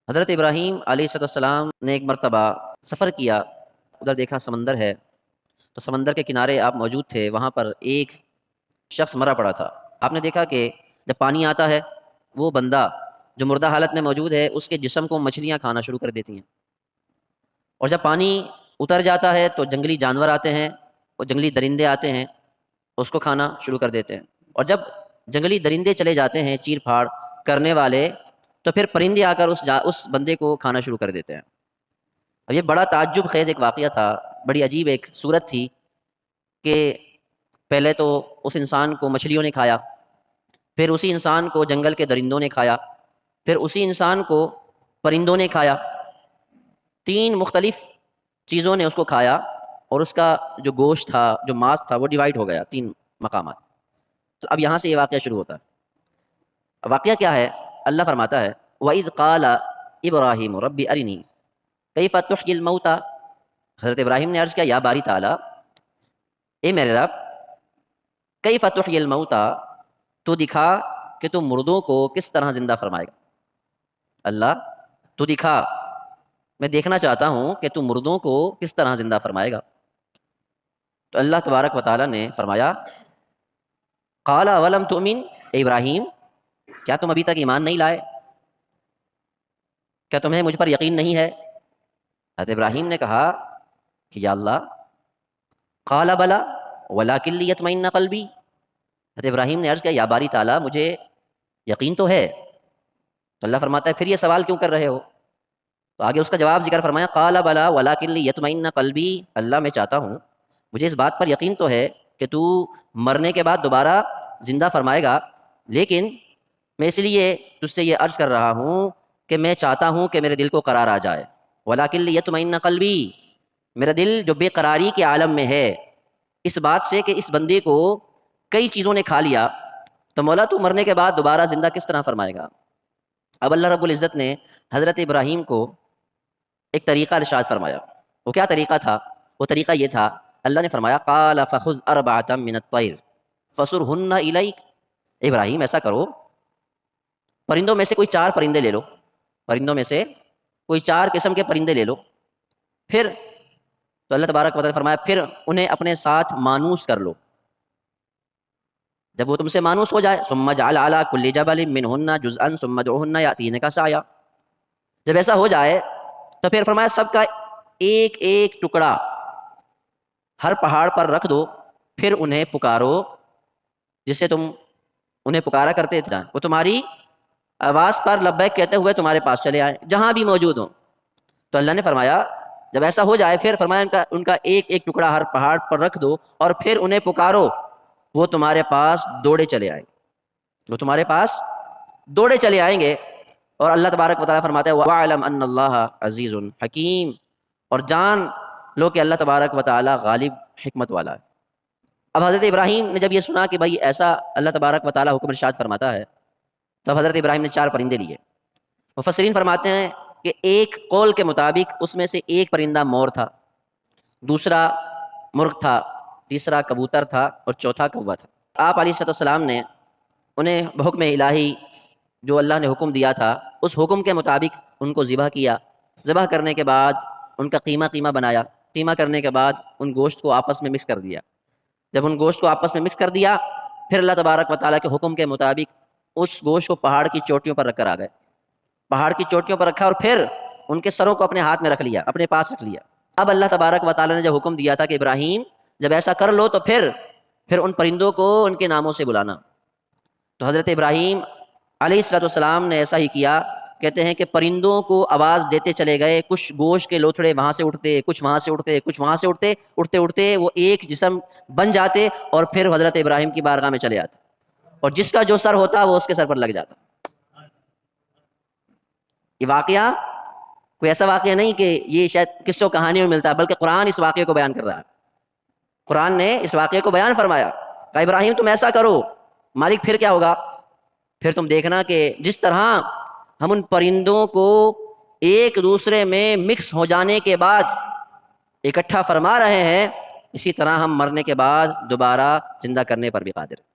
حضرت ابراہیم علیہ السلام نے ایک مرتبہ سفر کیا، ادھر دیکھا سمندر ہے، تو سمندر کے کنارے آپ موجود تھے، وہاں پر ایک شخص مرا پڑا تھا۔ آپ نے دیکھا کہ جب پانی آتا ہے، وہ بندہ جو مردہ حالت میں موجود ہے، اس کے جسم کو مچھلیاں کھانا شروع کر دیتی ہیں، اور جب پانی اتر جاتا ہے تو جنگلی جانور آتے ہیں اور جنگلی درندے آتے ہیں، اس کو کھانا شروع کر دیتے ہیں، اور جب جنگلی درندے چلے جاتے ہیں چیر پھاڑ کرنے والے، تو پھر پرندے آ کر اس بندے کو کھانا شروع کر دیتے ہیں۔ اب یہ بڑا تعجب خیز ایک واقعہ تھا، بڑی عجیب ایک صورت تھی کہ پہلے تو اس انسان کو مچھلیوں نے کھایا، پھر اسی انسان کو جنگل کے درندوں نے کھایا، پھر اسی انسان کو پرندوں نے کھایا، تین مختلف چیزوں نے اس کو کھایا، اور اس کا جو گوشت تھا، جو ماس تھا، وہ ڈیوائڈ ہو گیا تین مقامات۔ تو اب یہاں سے یہ واقعہ شروع ہوتا ہے۔ واقعہ کیا ہے؟ اللہ فرماتا ہے وَإِذْ قَالَ إِبْرَاهِيمُ رَبِّ أَرِنِي كَيْفَ تُحْيِي الْمَوْتَى۔ حضرت ابراہیم نے عرض کیا، یا باری تعالیٰ، اے میرے رب، کیف تحیی الموتى، تو دکھا کہ تو مردوں کو کس طرح زندہ فرمائے گا۔ اللہ تو دکھا، میں دیکھنا چاہتا ہوں کہ تو مردوں کو کس طرح زندہ فرمائے گا۔ تو اللہ تبارک و تعالیٰ نے فرمایا قال اولم تؤمن، اے ابراہیم کیا تم ابھی تک ایمان نہیں لائے؟ کیا تمہیں مجھ پر یقین نہیں ہے؟ حضرت ابراہیم نے کہا کہ یا اللہ، قال بلا ولکن لیطمئن قلبی۔ حضرت ابراہیم نے عرض کیا، یا باری تعالیٰ، مجھے یقین تو ہے۔ تو اللہ فرماتا ہے پھر یہ سوال کیوں کر رہے ہو؟ تو آگے اس کا جواب ذکر فرمایا قال بلا ولکن لیطمئن قلبی، اللہ میں چاہتا ہوں، مجھے اس بات پر یقین تو ہے کہ تو مرنے کے بعد دوبارہ زندہ فرمائے گا، لیکن میں اس لیے تجھ سے یہ عرض کر رہا ہوں کہ میں چاہتا ہوں کہ میرے دل کو قرار آ جائے۔ ولکن لیطمئن قلبی، میرا دل جو بے قراری کے عالم میں ہے اس بات سے کہ اس بندے کو کئی چیزوں نے کھا لیا، تو مولا تو مرنے کے بعد دوبارہ زندہ کس طرح فرمائے گا؟ اب اللہ رب العزت نے حضرت ابراہیم کو ایک طریقہ ارشاد فرمایا۔ وہ کیا طریقہ تھا؟ وہ طریقہ یہ تھا، اللہ نے فرمایا قال فخذ اربعۃ من الطیر فصرہن الیک، ابراہیم ایسا کرو، پرندوں میں سے کوئی 4 پرندے لے لو، پرندوں میں سے کوئی 4 قسم کے پرندے لے لو، پھر تو اللہ تبارک و تعالیٰ نے فرمایا پھر انہیں اپنے ساتھ مانوس کر لو، جب وہ تم سے مانوس ہو جائے ثم اجعل علی کل جبل منہن جزءا ثم ادعوہن یاتینک سعیا، جب ایسا ہو جائے تو پھر فرمایا سب کا ایک ایک ٹکڑا ہر پہاڑ پر رکھ دو، پھر انہیں پکارو جس سے تم انہیں پکارا کرتے تھے، وہ تمہاری آواز پر لبیک کہتے ہوئے تمہارے پاس چلے آئیں جہاں بھی موجود ہوں۔ تو اللہ نے فرمایا جب ایسا ہو جائے پھر فرمایا ان کا ایک ایک ٹکڑا ہر پہاڑ پر رکھ دو اور پھر انہیں پکارو، وہ تمہارے پاس دوڑے چلے آئیں، وہ تمہارے پاس دوڑے چلے آئیں گے۔ اور اللہ تبارک و تعالیٰ فرماتا ہے وَاعْلَمْ أَنَّ اللَّهَ عَزِيزٌ حَكِيمٌ، اور جان لو کہ اللہ تبارک و تعالیٰ غالب حکمت والا ہے۔ اب حضرت ابراہیم نے جب یہ سنا کہ بھائی ایسا اللہ تبارک و تعالیٰ حکم ارشاد فرماتا ہے، تب حضرت ابراہیم نے 4 پرندے لیے۔ مفسرین فرماتے ہیں کہ ایک قول کے مطابق اس میں سے ایک پرندہ مور تھا، دوسرا مرغ تھا، تیسرا کبوتر تھا، اور چوتھا کوا تھا۔ آپ علیہ السلام نے انہیں بحکم الہی جو اللہ نے حکم دیا تھا اس حکم کے مطابق ان کو ذبح کیا، ذبح کرنے کے بعد ان کا قیمہ بنایا، قیمہ کرنے کے بعد ان گوشت کو آپس میں مکس کر دیا۔ جب ان گوشت کو آپس میں مکس کر دیا پھر اللہ تبارک و تعالیٰ کے حکم کے مطابق اس گوشت کو پہاڑ کی چوٹیوں پر رکھ کر آ گئے، پہاڑ کی چوٹیوں پر رکھا اور پھر ان کے سروں کو اپنے ہاتھ میں رکھ لیا، اپنے پاس رکھ لیا۔ اب اللہ تبارک و تعالیٰ نے جب حکم دیا تھا کہ ابراہیم جب ایسا کر لو تو پھر ان پرندوں کو ان کے ناموں سے بلانا، تو حضرت ابراہیم علیہ السلام نے ایسا ہی کیا۔ کہتے ہیں کہ پرندوں کو آواز دیتے چلے گئے، کچھ گوشت کے لوتھڑے وہاں سے اٹھتے، کچھ وہاں سے اٹھتے، کچھ وہاں سے اٹھتے، اٹھتے اٹھتے وہ ایک جسم بن جاتے اور پھر حضرت ابراہیم کی بارگاہ میں چلے آتے، اور جس کا جو سر ہوتا وہ اس کے سر پر لگ جاتا۔ یہ واقعہ کوئی ایسا واقعہ نہیں کہ یہ شاید قصوں کہانیوں میں ملتا ہے، بلکہ قرآن اس واقعے کو بیان کر رہا ہے۔ قرآن نے اس واقعے کو بیان فرمایا، کہا ابراہیم تم ایسا کرو، مالک پھر کیا ہوگا؟ پھر تم دیکھنا کہ جس طرح ہم ان پرندوں کو ایک دوسرے میں مکس ہو جانے کے بعد اکٹھا فرما رہے ہیں، اسی طرح ہم مرنے کے بعد دوبارہ زندہ کرنے پر بھی قادر ہیں۔